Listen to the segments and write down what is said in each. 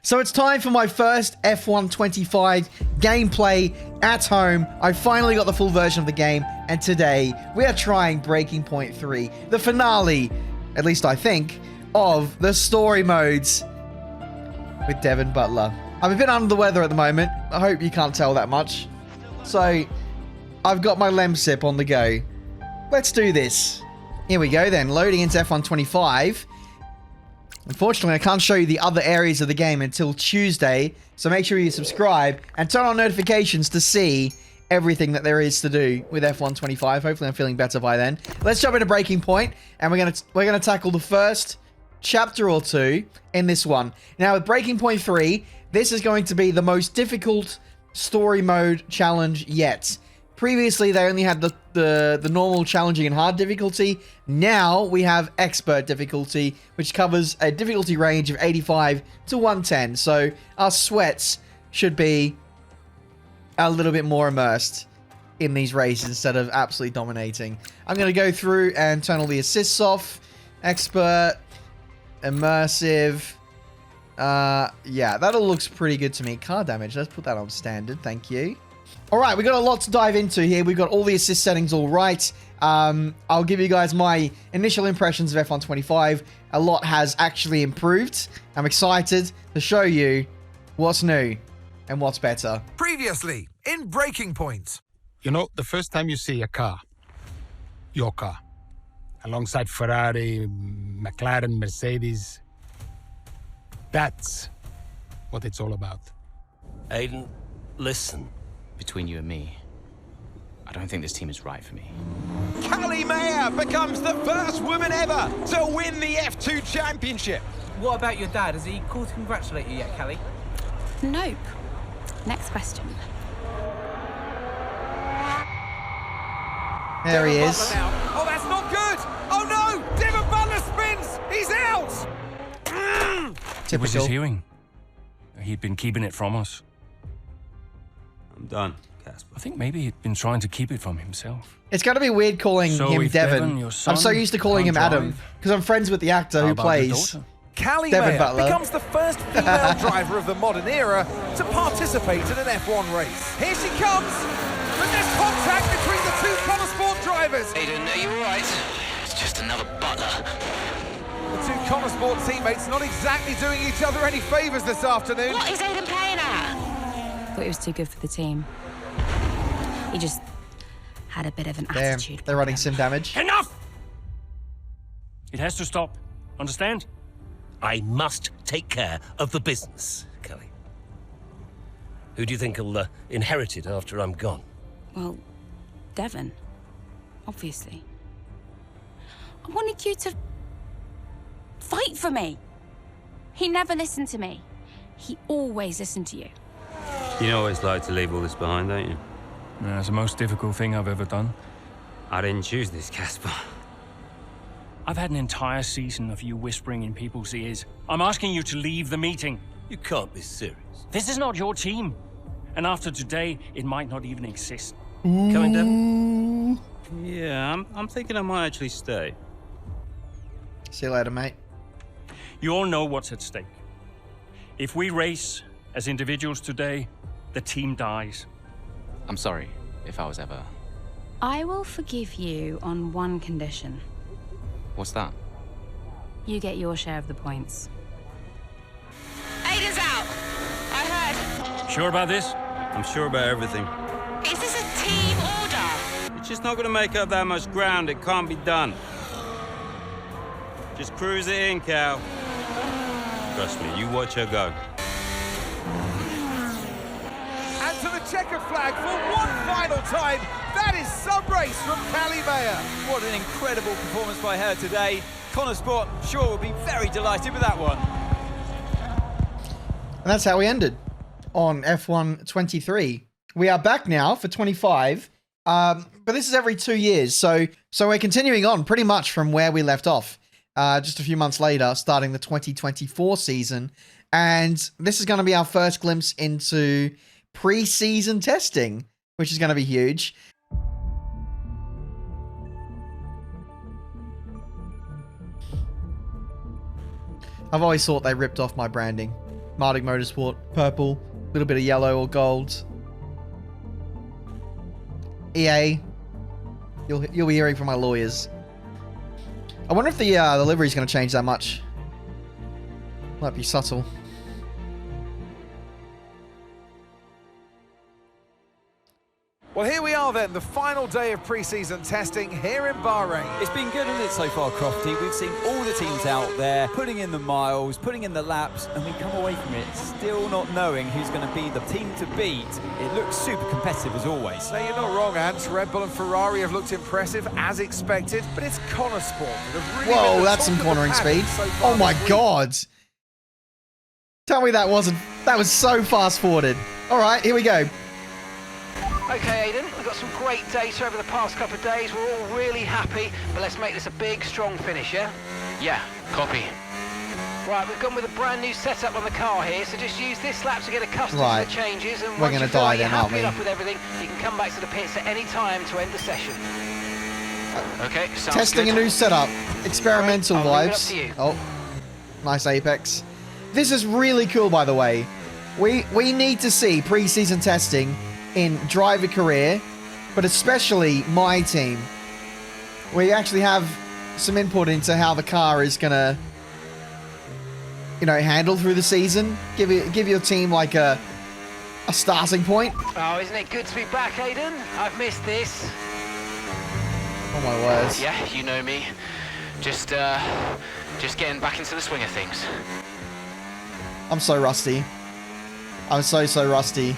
So it's time for my first F1 25 gameplay at home. I finally got the full version of the game, and today we are trying Breaking Point 3, the finale, at least I think, of the story modes with Devin Butler. I'm a bit under the weather at the moment. I hope you can't tell that much. So I've got my Lemsip on the go. Let's do this. Here we go then, loading into F1 25. Unfortunately, I can't show you the other areas of the game until Tuesday, so make sure you subscribe and turn on notifications to see everything that there is to do with F1 25. Hopefully I'm feeling better by then. Let's jump into Breaking Point, and we're gonna tackle the first chapter or two in this one. Now with Breaking Point 3, this is going to be the most difficult story mode challenge yet. Previously, they only had the normal, challenging, and hard difficulty. Now, we have expert difficulty, which covers a difficulty range of 85 to 110. So, our sweats should be a little bit more immersed in these races instead of absolutely dominating. I'm going to go through and turn all the assists off. Expert, immersive. Yeah, that all looks pretty good to me. Car damage, let's put that on standard. Thank you. All right, we've got a lot to dive into here. We've got all the assist settings all right. I'll give you guys my initial impressions of F1 25. A lot has actually improved. I'm excited to show you what's new and what's better. Previously, in Breaking Point. You know, the first time you see a car, your car, alongside Ferrari, McLaren, Mercedes, that's what it's all about. Aiden, listen. Between you and me, I don't think this team is right for me. Callie Mayer becomes the first woman ever to win the F2 championship. What about your dad? Has he called to congratulate you yet, Callie? Nope. Next question. There he is. Oh, that's not good. Oh no, Devin Butler spins. He's out. It was his hearing. He'd been keeping it from us. I'm done, Casper. I think maybe he'd been trying to keep it from himself. It's got to be weird calling him Devin. Your son, I'm so used to calling him Adam because I'm friends with the actor who plays Callie Devin Mayer Butler. becomes the first female driver of the modern era to participate in an F1 race. Here she comes, but there's contact between the two Connosport drivers. Aiden, are you alright? It's just another Butler. The two Connosport teammates not exactly doing each other any favours this afternoon. What is Aiden playing at? Thought he was too good for the team. He just had a bit of an attitude. They're running sim damage. Enough! It has to stop. Understand? I must take care of the business, Kelly. Who do you think will inherit it after I'm gone? Well, Devin. Obviously. I wanted you to fight for me. He never listened to me. He always listened to you. You always like to leave all this behind, don't you? Yeah, it's the most difficult thing I've ever done. I didn't choose this, Casper. I've had an entire season of you whispering in people's ears. I'm asking you to leave the meeting. You can't be serious. This is not your team. And after today, it might not even exist. Coming, Devin? Yeah, I'm thinking I might actually stay. See you later, mate. You all know what's at stake. If we race as individuals today, the team dies. I'm sorry if I was ever... I will forgive you on one condition. What's that? You get your share of the points. Aiden's out! I heard. Sure about this? I'm sure about everything. Is this a team order? It's just not going to make up that much ground. It can't be done. Just cruise it in, Cal. Trust me, you watch her go. And to the checkered flag for one final time. That is some race from Callie Mayer. What an incredible performance by her today. Connosport, sure, will be very delighted with that one. And that's how we ended on F1 23. We are back now for 25, but this is every 2 years. So we're continuing on pretty much from where we left off just a few months later, starting the 2024 season. And this is going to be our first glimpse into pre-season testing, which is going to be huge. I've always thought they ripped off my branding. Marduk Motorsport, purple, a little bit of yellow or gold. EA, you'll be hearing from my lawyers. I wonder if the livery's going to change that much. Might be subtle. Well, here we are then, the final day of pre-season testing here in Bahrain. It's been good, hasn't it, so far, Crofty? We've seen all the teams out there putting in the miles, putting in the laps, and we come away from it still not knowing who's going to be the team to beat. It looks super competitive as always. Now, you're not wrong, Ant. Red Bull and Ferrari have looked impressive as expected, but it's Connor Sport that have really Whoa, been the that's some talk of the cornering pack speed. so far Oh my this week. god. Tell me that was so fast forwarded. All right, here we go. Okay, Aiden, we've got some great data over the past couple of days. We're all really happy, but let's make this a big, strong finish, yeah? Yeah, copy. Right, we've gone with a brand new setup on the car here, so just use this lap to get accustomed Right. to the changes, and We're once gonna you feel die like then, you're aren't happy we? enough with everything, you can come back to the pits at any time to end the session. Okay, sounds Testing good. a new setup. Experimental Right, I'll leave it up vibes. to you. Oh, nice Apex. This is really cool, by the way. We need to see pre-season testing in driver career, but especially my team. We actually have some input into how the car is gonna, handle through the season. Give your team like a starting point. Oh, isn't it good to be back, Aiden? I've missed this. Oh my words. Yeah, you know me. Just getting back into the swing of things. I'm so rusty. I'm so rusty.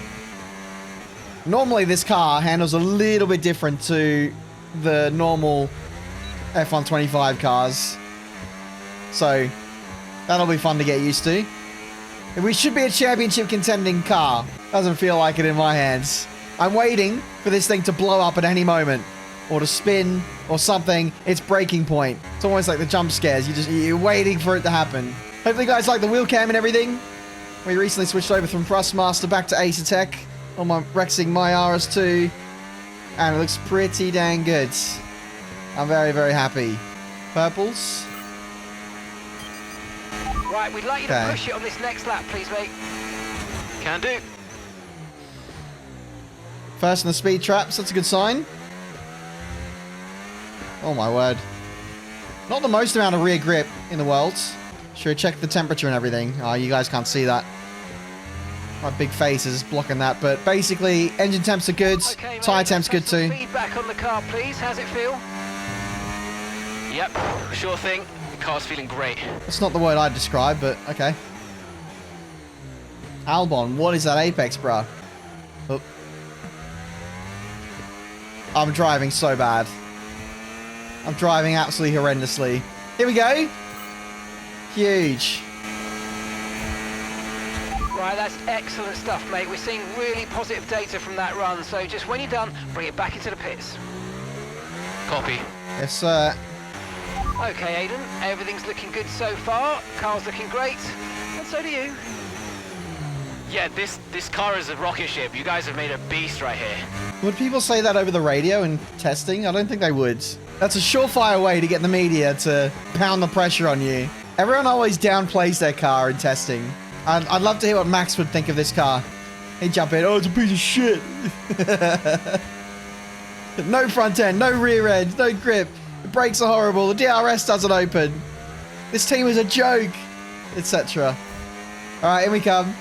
Normally this car handles a little bit different to the normal F125 cars. So that'll be fun to get used to. We should be a championship contending car. Doesn't feel like it in my hands. I'm waiting for this thing to blow up at any moment. Or to spin or something. It's breaking point. It's almost like the jump scares. You're waiting for it to happen. Hopefully you guys like the wheel cam and everything. We recently switched over from Thrustmaster back to Acertech on my Rexing my RS2, and it looks pretty dang good. I'm very, very happy. Purples. Right, we'd like you Okay. to push it on this next lap, please, mate. Can do. First in the speed traps, that's a good sign. Oh my word. Not the most amount of rear grip in the world. Should check the temperature and everything. Oh, you guys can't see that. My big face is blocking that, but basically, engine temps are good. Okay, mate, Tyre temps good let's have some too. feedback on the car, please. How's it feel? Yep, sure thing. The car's feeling great. That's not the word I'd describe, but okay. Albon, what is that Apex, bruh? Oh. I'm driving so bad. I'm driving absolutely horrendously. Here we go. Huge. Right, that's excellent stuff, mate. We're seeing really positive data from that run, so just when you're done, bring it back into the pits. Copy. Yes, sir. Okay, Aiden, everything's looking good so far. Car's looking great, and so do you. Yeah, this car is a rocket ship. You guys have made a beast right here. Would people say that over the radio in testing? I don't think they would. That's a surefire way to get the media to pound the pressure on you. Everyone always downplays their car in testing. I'd love to hear what Max would think of this car. He'd jump in, oh, it's a piece of shit. No front end, no rear end, no grip. The brakes are horrible, the DRS doesn't open. This team is a joke, etc. All right, here we come.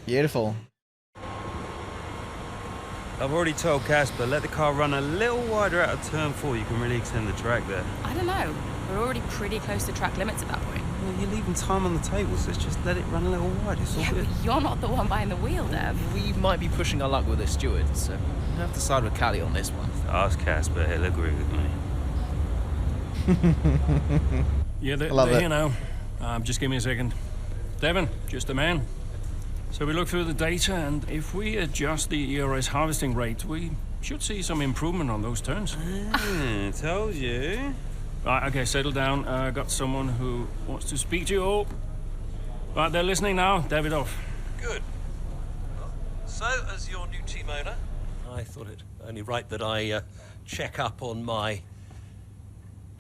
Beautiful. I've already told Casper, let the car run a little wider out of turn 4. You can really extend the track there. I don't know. We're already pretty close to track limits at that point. Well, you're leaving time on the table, so just let it run a little wider. It's all Yeah, good. but you're not the one behind the wheel, Dev. We might be pushing our luck with the steward, so we'll have to side with Callie on this one. Ask Casper, he'll agree with me. Yeah, they're love it. here now. Just give me a second. Devon, just the man. So we look through the data, and if we adjust the ERS harvesting rate, we should see some improvement on those turns. Told you. Right, okay, settle down. Got someone who wants to speak to you all. Right, they're listening now. David off. Good. So, as your new team owner, I thought it only right that I check up on my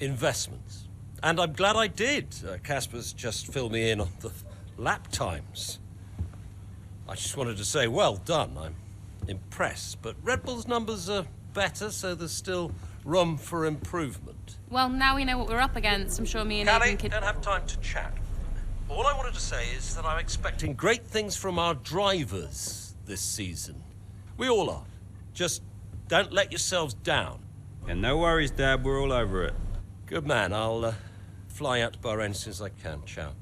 investments. And I'm glad I did. Casper's just filled me in on the lap times. I just wanted to say, well done. I'm impressed. But Red Bull's numbers are better, so there's still room for improvement. Well, now we know what we're up against. I'm sure me and Callie, Aiden could... don't have time to chat. All I wanted to say is that I'm expecting great things from our drivers this season. We all are. Just don't let yourselves down. And no worries, Dad, we're all over it. Good man. I'll fly out to Bahrain as soon as I can. Ciao.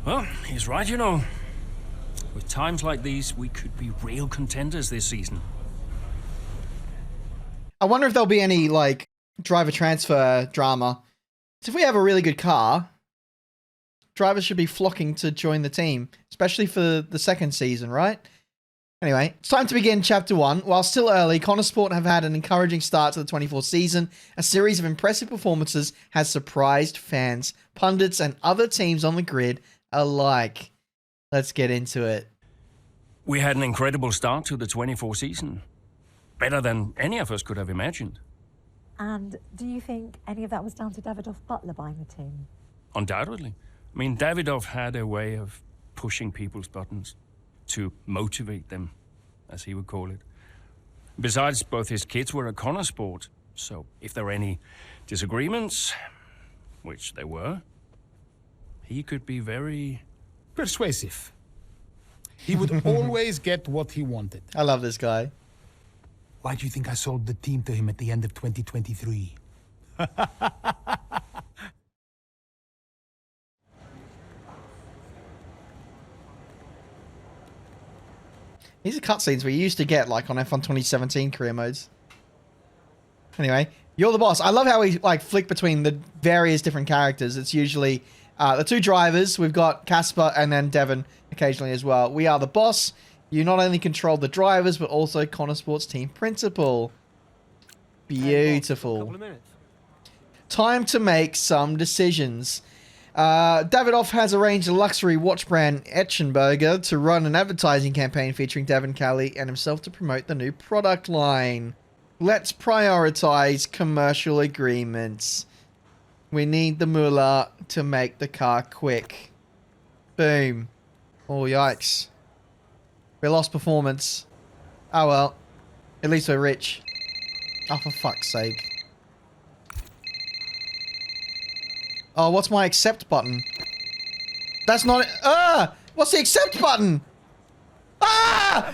Well, he's right, you know. With times like these, we could be real contenders this season. I wonder if there'll be any, like, driver transfer drama. So if we have a really good car, drivers should be flocking to join the team, especially for the second season, right? Anyway, it's time to begin Chapter 1. While still early, Connosport have had an encouraging start to the 24th season. A series of impressive performances has surprised fans, pundits, and other teams on the grid alike. Let's get into it. We had an incredible start to the 24th season. Better than any of us could have imagined. And do you think any of that was down to Davidoff Butler buying the team? Undoubtedly. I mean, Davidoff had a way of pushing people's buttons to motivate them, as he would call it. Besides, both his kids were at Connosport, so if there were any disagreements, which there were, he could be very... persuasive. He would always get what he wanted. I love this guy. Why do you think I sold the team to him at the end of 2023? These are cutscenes we used to get, like, on F1 2017 career modes. Anyway, you're the boss. I love how we, like, flick between the various different characters. It's usually the two drivers. We've got Casper and then Devon occasionally as well. We are the boss. You not only control the drivers, but also Connosport's team principal. Beautiful. Time to make some decisions. Davidoff has arranged a luxury watch brand, Etchenberger, to run an advertising campaign featuring Devon, Callie, and himself to promote the new product line. Let's prioritize commercial agreements. We need the moolah to make the car quick. Boom. Oh, yikes. We lost performance. Oh well. At least we're rich. Oh, for fuck's sake. Oh, what's my accept button? That's not it. Ah! What's the accept button? Ah!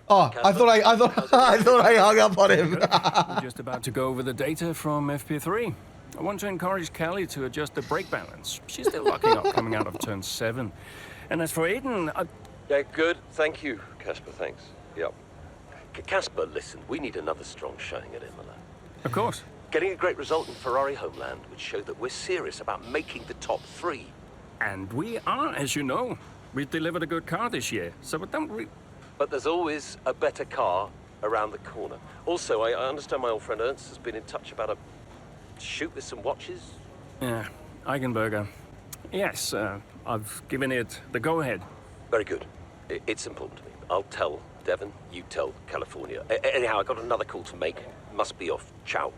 Oh, I thought I hung up on him. We're just about to go over the data from FP3. I want to encourage Callie to adjust the brake balance. She's still locking up coming out of turn 7. And as for Aiden, Yeah, good. Thank you, Casper. Thanks. Yep. Casper, listen, we need another strong showing at Imola. Of course. Getting a great result in Ferrari homeland would show that we're serious about making the top 3. And we are, as you know. We've delivered a good car this year, so don't we... But there's always a better car around the corner. Also, I understand my old friend Ernst has been in touch about a shoot with some watches. Yeah, Eigenberger. Yes, I've given it the go-ahead. Very good. It's important to me. I'll tell Devon, you tell California. Anyhow, I got another call to make. Must be off. Ciao.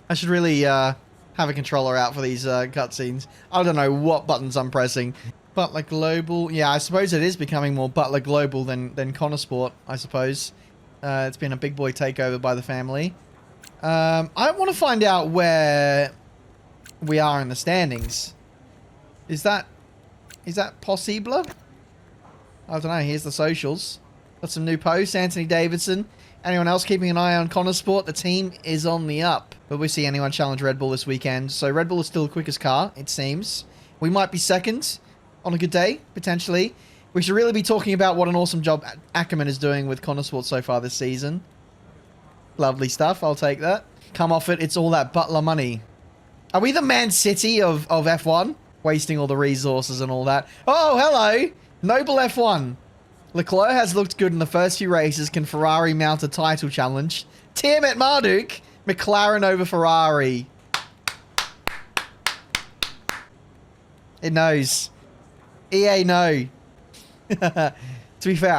I should really have a controller out for these cutscenes. I don't know what buttons I'm pressing. Butler Global. Yeah, I suppose it is becoming more Butler Global than Connosport, I suppose. It's been a big boy takeover by the family. I want to find out where we are in the standings. Is that possible? I don't know. Here's the socials. Got some new posts. Anthony Davidson. Anyone else keeping an eye on Connosport? The team is on the up. Will we see anyone challenge Red Bull this weekend? So Red Bull is still the quickest car, it seems. We might be second on a good day, potentially. We should really be talking about what an awesome job Ackerman is doing with Connosport so far this season. Lovely stuff. I'll take that. Come off it. It's all that Butler money. Are we the Man City of F1? Wasting all the resources and all that. Oh, hello. Noble F1. Leclerc has looked good in the first few races. Can Ferrari mount a title challenge? Tiametmarduk. McLaren over Ferrari. It knows. EA know. To be fair,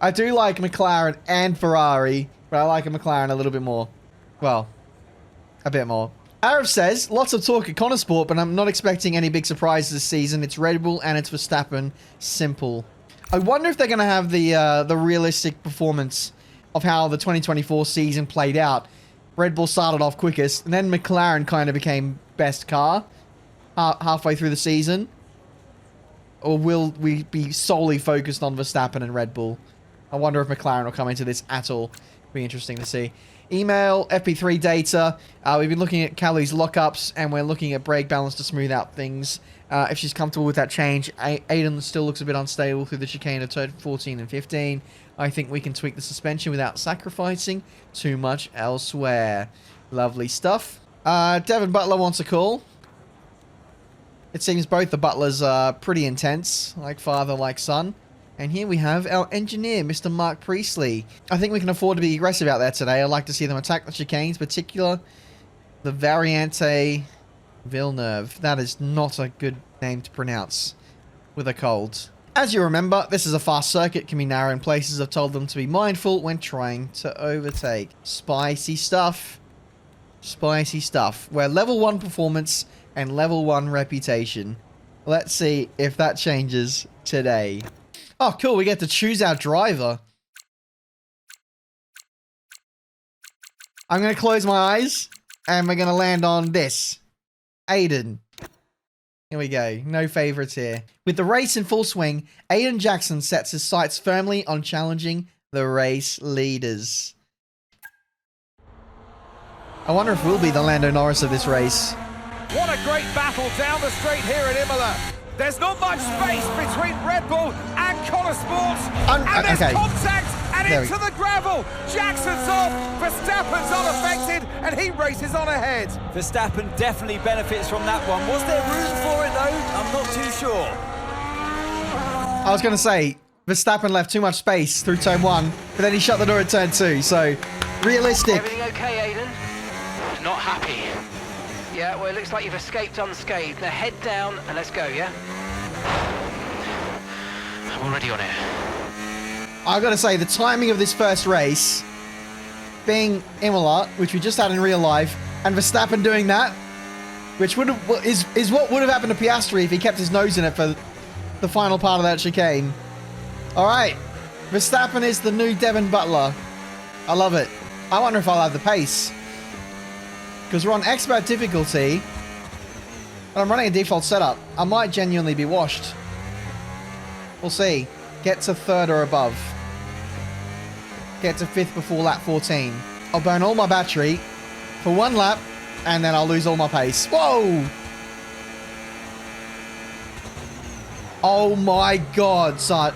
I do like McLaren and Ferrari, but I like a McLaren a little bit more. Well, a bit more. Arab says, lots of talk at Connor Sport, but I'm not expecting any big surprises this season. It's Red Bull and it's Verstappen. Simple. I wonder if they're going to have the realistic performance of how the 2024 season played out. Red Bull started off quickest, and then McLaren kind of became best car halfway through the season. Or will we be solely focused on Verstappen and Red Bull? I wonder if McLaren will come into this at all. Be interesting to see. Email, FP3 data. We've been looking at Callie's lockups, and we're looking at brake balance to smooth out things. If she's comfortable with that change, Aiden still looks a bit unstable through the chicane of turn 14 and 15. I think we can tweak the suspension without sacrificing too much elsewhere. Lovely stuff. Devin Butler wants a call. It seems both the Butlers are pretty intense, like father, like son. And here we have our engineer, Mr. Mark Priestley. I think we can afford to be aggressive out there today. I'd like to see them attack the chicanes, particular the Variante Villeneuve. That is not a good name to pronounce with a cold. As you remember, this is a fast circuit, can be narrow in places. I've told them to be mindful when trying to overtake. Spicy stuff. Spicy stuff. We're level 1 performance and level 1 reputation. Let's see if that changes today. Oh, cool. We get to choose our driver. I'm going to close my eyes and we're going to land on this. Aiden. Here we go. No favorites here. With the race in full swing, Aiden Jackson sets his sights firmly on challenging the race leaders. I wonder if we'll be the Lando Norris of this race. What a great battle down the straight here at Imola. There's not much space between Red Bull and Connor Sports. And there's contact and into the gravel. Jackson's off, Verstappen's unaffected, and he races on ahead. Verstappen definitely benefits from that one. Was there room for it though? I'm not too sure. I was going to say, Verstappen left too much space through turn 1, but then he shut the door at turn 2, so realistic. Everything okay, Aiden? Not happy. Yeah, well, it looks like you've escaped unscathed. Now head down and let's go, yeah? I'm already on it. I've got to say, the timing of this first race, being Imola, which we just had in real life, and Verstappen doing that, which is what would have happened to Piastri if he kept his nose in it for the final part of that chicane. All right, Verstappen is the new Devin Butler. I love it. I wonder if I'll have the pace. Because we're on expert difficulty, and I'm running a default setup. I might genuinely be washed. We'll see. Get to 3rd or above. Get to 5th before lap 14. I'll burn all my battery for 1 lap, and then I'll lose all my pace. Whoa! Oh my god, son.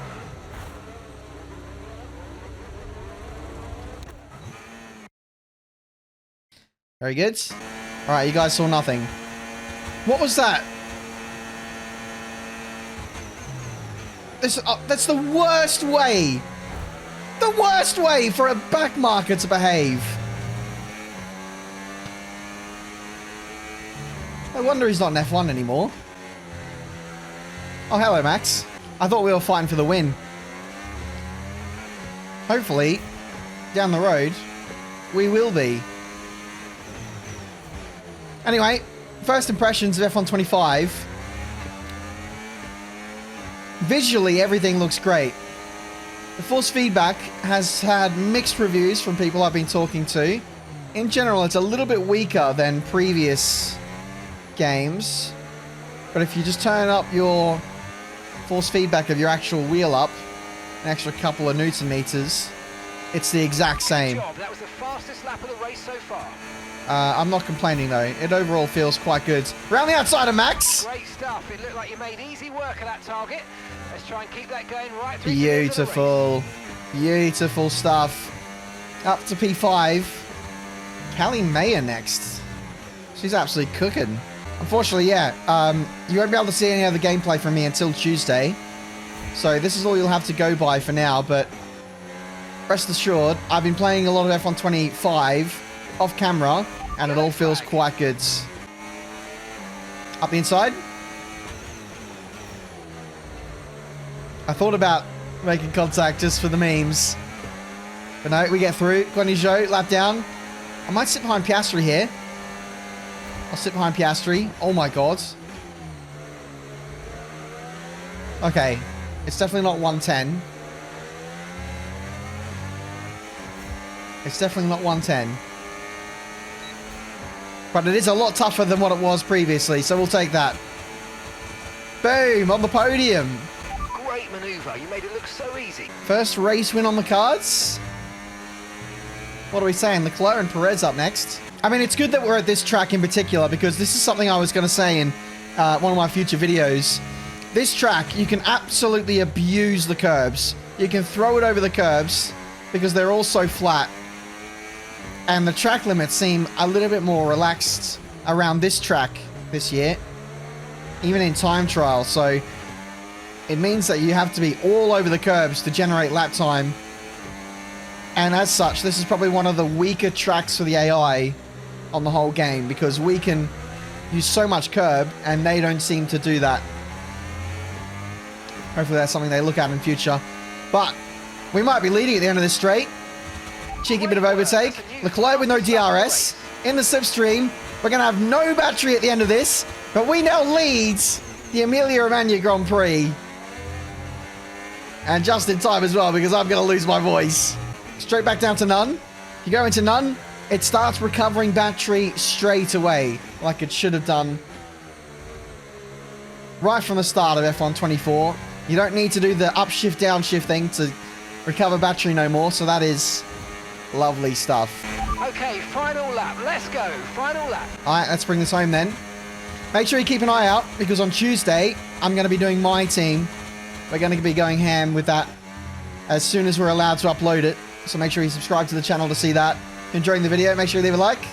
Very good. Alright, you guys saw nothing. What was that? That's the worst way. The worst way for a backmarker to behave. No wonder he's not an F1 anymore. Oh, hello, Max. I thought we were fighting for the win. Hopefully, down the road, we will be. Anyway, first impressions of F1 25. Visually, everything looks great. The force feedback has had mixed reviews from people I've been talking to. In general, it's a little bit weaker than previous games. But if you just turn up your force feedback of your actual wheel up, an extra couple of Newton meters, it's the exact same. Good job. That was the fastest lap of the race so far. I'm not complaining though. It overall feels quite good. Around the outside of Max. Great stuff. It looked like you made easy work of that target. Let's try and keep that going right through. Beautiful. Beautiful stuff. Up to P5. Callie Mayer next. She's absolutely cooking. Unfortunately, yeah. You won't be able to see any other gameplay from me until Tuesday. So this is all you'll have to go by for now, but rest assured, I've been playing a lot of F1 25 off camera, and it all feels quite good. Up the inside. I thought about making contact just for the memes, but no, we get through. Guanyu Zhou, lap down. I might sit behind Piastri here. I'll sit behind Piastri. Oh my god. Okay. It's definitely not 110. It's definitely not 110. But it is a lot tougher than what it was previously, so we'll take that. Boom, on the podium. Great manoeuvre. You made it look so easy. First race win on the cards. What are we saying? Leclerc and Perez up next. I mean, it's good that we're at this track in particular because this is something I was going to say in one of my future videos. This track, you can absolutely abuse the curbs. You can throw it over the curbs because they're all so flat. And the track limits seem a little bit more relaxed around this track this year, even in time trial. So it means that you have to be all over the curbs to generate lap time. And as such, this is probably one of the weaker tracks for the AI on the whole game because we can use so much curb and they don't seem to do that. Hopefully that's something they look at in future. But we might be leading at the end of this straight. Cheeky bit of overtake. Leclerc with no DRS. In the slipstream. We're going to have no battery at the end of this. But we now lead the Emilia Romagna Grand Prix. And just in time as well because I'm going to lose my voice. Straight back down to none. You go into none. It starts recovering battery straight away. Like it should have done. Right from the start of F1 24. You don't need to do the upshift, downshift thing to recover battery no more. So that is lovely stuff. Okay, final lap. Let's go. Final lap. All right, let's bring this home then. Make sure you keep an eye out because on Tuesday, I'm going to be doing my team. We're going to be going ham with that as soon as we're allowed to upload it. So make sure you subscribe to the channel to see that. Enjoying the video, make sure you leave a like.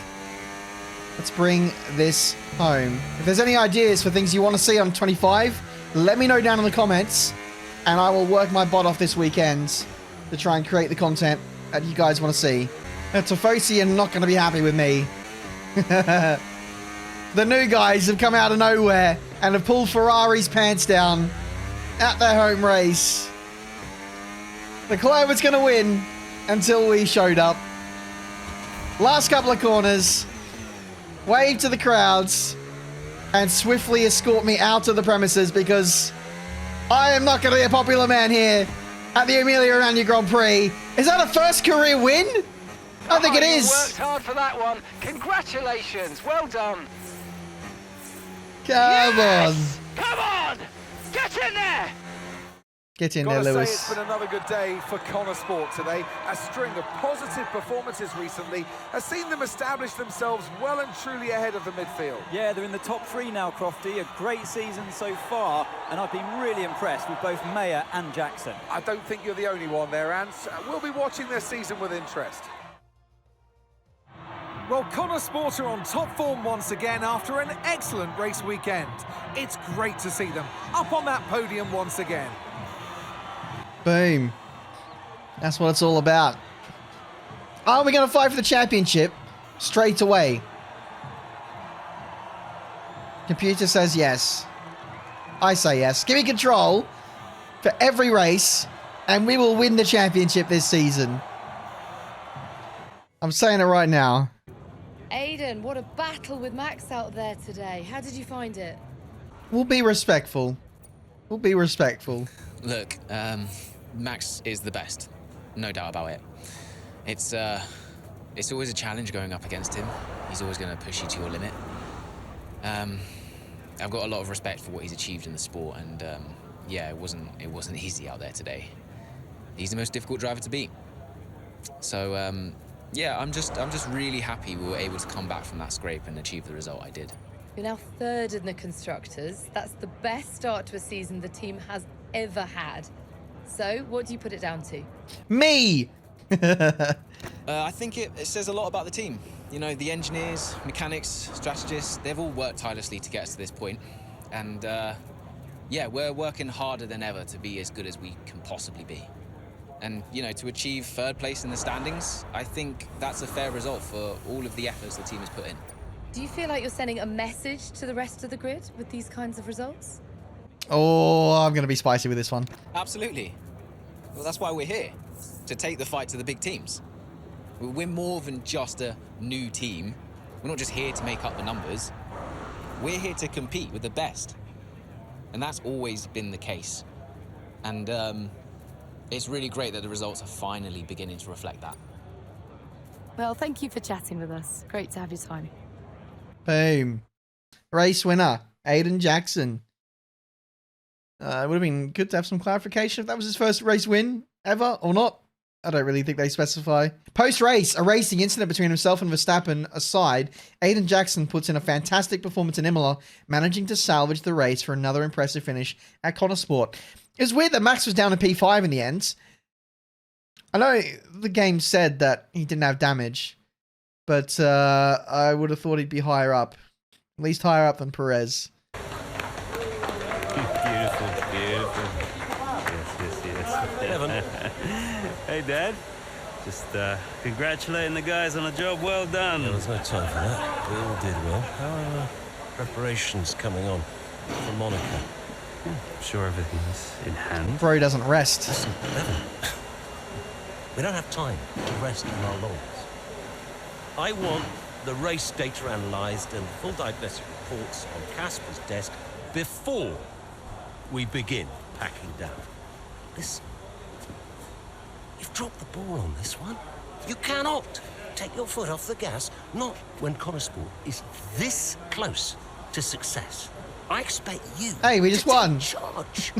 Let's bring this home. If there's any ideas for things you want to see on 25, let me know down in the comments. And I will work my butt off this weekend to try and create the content that you guys want to see. Tifosi are not going to be happy with me. The new guys have come out of nowhere and have pulled Ferrari's pants down at their home race. Leclerc was going to win until we showed up. Last couple of corners. Wave to the crowds. And swiftly escort me out of the premises because I am not going to be a popular man here at the Emilia Romagna Grand Prix. Is that a first career win? I think it is. You worked hard for that one. Congratulations. Well done. Come on. Come on. Get in there. Get in there, Lewis. Say it's been another good day for Connor Sport today. A string of positive performances recently has seen them establish themselves well and truly ahead of the midfield. Yeah, they're in the top three now, Crofty. A great season so far, and I've been really impressed with both Mayer and Jackson. I don't think you're the only one there, Ants. We'll be watching their season with interest. Well, Connor Sport are on top form once again after an excellent race weekend. It's great to see them up on that podium once again. Boom. That's what it's all about. Are we going to fight for the championship straight away? Computer says yes. I say yes. Give me control for every race and we will win the championship this season. I'm saying it right now. Aiden, what a battle with Max out there today. How did you find it? We'll be respectful. We'll be respectful. Look, Max is the best. No doubt about it. It's always a challenge going up against him. He's always going to push you to your limit. I've got a lot of respect for what he's achieved in the sport, and yeah, it wasn't easy out there today. He's the most difficult driver to beat. So yeah, I'm just really happy we were able to come back from that scrape and achieve the result I did. You're now third in the Constructors. That's the best start to a season the team has ever had. So, what do you put it down to? Me! I think it says a lot about the team. You know, the engineers, mechanics, strategists, they've all worked tirelessly to get us to this point. And yeah, we're working harder than ever to be as good as we can possibly be. And, you know, to achieve third place in the standings, I think that's a fair result for all of the efforts the team has put in. Do you feel like you're sending a message to the rest of the grid with these kinds of results? Oh, I'm going to be spicy with this one. Absolutely. Well, that's why we're here, to take the fight to the big teams. We're more than just a new team, we're not just here to make up the numbers. We're here to compete with the best. And that's always been the case. And it's really great that the results are finally beginning to reflect that. Well, thank you for chatting with us. Great to have your time. Boom. Race winner, Aiden Jackson. It would have been good to have some clarification if that was his first race win ever or not. I don't really think they specify. Post-race, a racing incident between himself and Verstappen aside, Aiden Jackson puts in a fantastic performance in Imola, managing to salvage the race for another impressive finish at Connosport. It was weird that Max was down to P5 in the end. I know the game said that he didn't have damage, but I would have thought he'd be higher up. At least higher up than Perez. Beautiful, beautiful. Yes. Hey, Dad. Just congratulating the guys on a job well done. There was no time for that. We all did well. How are preparations coming on for Monaco? I'm sure everything's in hand. Bro doesn't rest. Listen, Evan, we don't have time to rest on our laurels. I want the race data analysed and full diagnostic reports on Casper's desk before we begin packing down. Listen, you've dropped the ball on this one. You cannot take your foot off the gas, not when Connosport is this close to success. I expect you Hey, we just won. charge.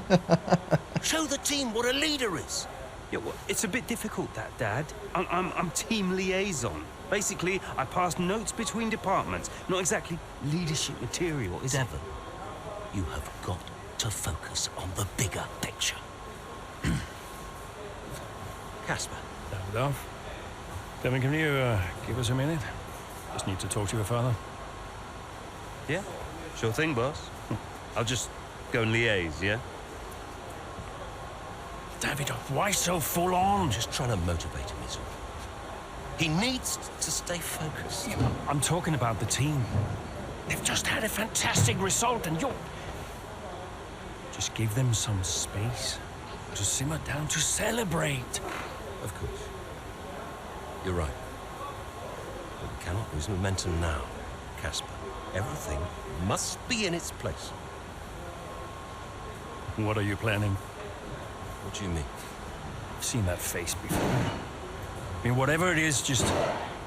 Show the team what a leader is. Yeah, well, it's a bit difficult, that, Dad. I'm team liaison. Basically, I pass notes between departments. Not exactly leadership material, is it? Devon, you have got to focus on the bigger picture. Casper. Davidoff. Devon, can you give us a minute? Just need to talk to your father. Yeah, sure thing, boss. I'll just go and liaise, yeah? Davidoff, why so full on? Just trying to motivate him, is all. He needs to stay focused. Yeah, I'm talking about the team. They've just had a fantastic result and you're... Just give them some space to simmer down, to celebrate. Of course. You're right. But we cannot lose momentum now, Casper. Everything must be in its place. What are you planning? What do you mean? I've seen that face before. I mean, whatever it is, just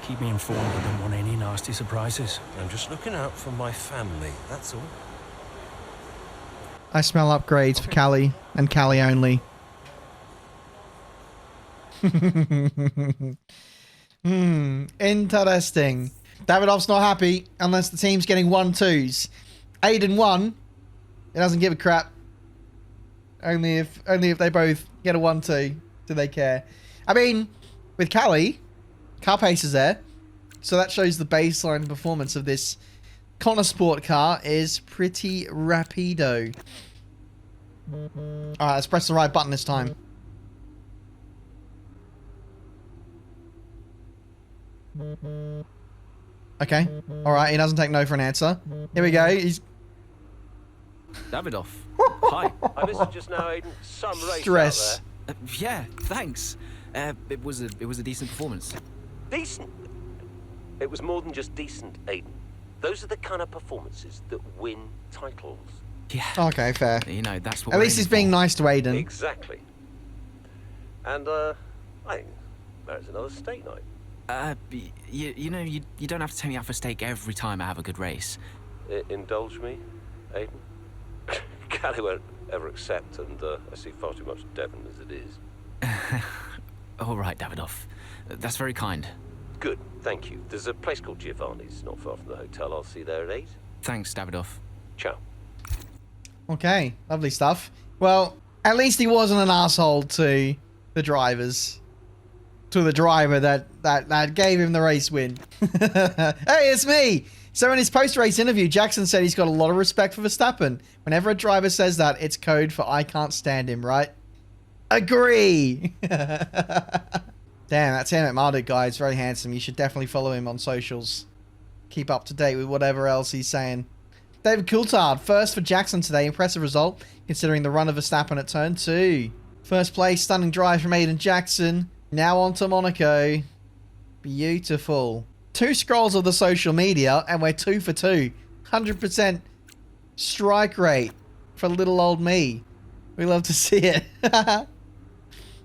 keep me informed. I don't want any nasty surprises. I'm just looking out for my family, that's all. I smell upgrades for Callie, and Callie only. Interesting. Davidoff's not happy unless the team's getting 1-2s. Aiden won. It doesn't give a crap. Only if they both get a 1-2 do they care. I mean, with Callie, car pace is there, so that shows the baseline performance of this Connosport car is pretty rapido. Alright, let's press the right button this time. Okay. Alright, he doesn't take no for an answer. Here we go. He's... Davidoff. Hi. I missed it just now, Aiden. Some race Stress. out there. Yeah, thanks. It was a decent performance. Decent? It was more than just decent, Aiden. Those are the kind of performances that win titles. Yeah. Okay, fair. You know, that's what At we're least he's aiming being for. nice to Aiden. Exactly. And, I think there's another steak night. You know, you don't have to take me out for steak every time I have a good race. Indulge me, Aiden. Callie won't ever accept, and I see far too much Devon as it is. All right, Davidoff. That's very kind. Good, thank you. There's a place called Giovanni's, not far from the hotel. I'll see you there at 8. Thanks, Davidoff. Ciao. Okay, lovely stuff. Well, at least he wasn't an asshole to the drivers. To the driver that gave him the race win. Hey, it's me! So in his post-race interview, Jackson said he's got a lot of respect for Verstappen. Whenever a driver says that, it's code for I can't stand him, right? Agree! Damn, that's Tiametmarduk, guys. Very handsome. You should definitely follow him on socials. Keep up to date with whatever else he's saying. David Coulthard, first for Jackson today. Impressive result, considering the run of Verstappen at turn 2. First place, stunning drive from Aiden Jackson. Now on to Monaco. Beautiful. 2 scrolls of the social media, and we're 2 for 2. 100% strike rate for little old me. We love to see it.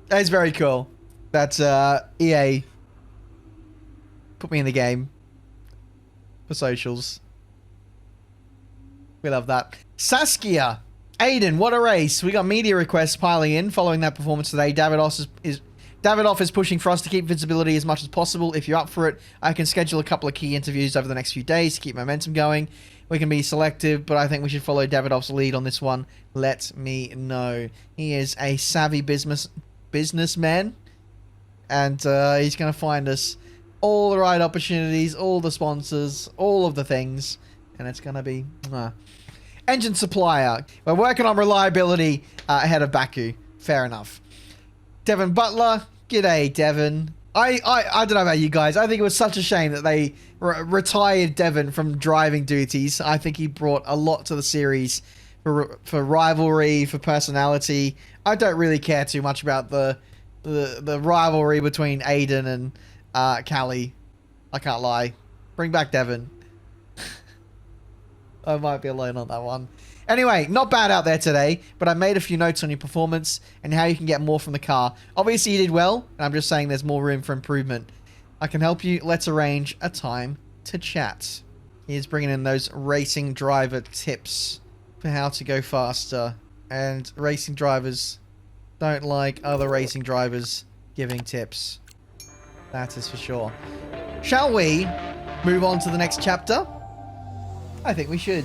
That's very cool. That's EA put me in the game for socials. We love that. Saskia, Aiden, what a race. We got media requests piling in following that performance today. Davidoff is pushing for us to keep visibility as much as possible. If you're up for it, I can schedule a couple of key interviews over the next few days to keep momentum going. We can be selective, but I think we should follow Davidoff's lead on this one. Let me know. He is a savvy businessman, and he's going to find us all the right opportunities, all the sponsors, all of the things, and it's going to be... Engine supplier. We're working on reliability ahead of Baku. Fair enough. Devin Butler. G'day, Devin. I don't know about you guys. I think it was such a shame that they retired Devin from driving duties. I think he brought a lot to the series for rivalry, for personality. I don't really care too much about the rivalry between Aiden and Callie. I can't lie. Bring back Devin. I might be alone on that one. Anyway, not bad out there today, but I made a few notes on your performance and how you can get more from the car. Obviously, you did well, and I'm just saying there's more room for improvement. I can help you. Let's arrange a time to chat. He's bringing in those racing driver tips for how to go faster. And racing drivers don't like other racing drivers giving tips. That is for sure. Shall we move on to the next chapter? I think we should.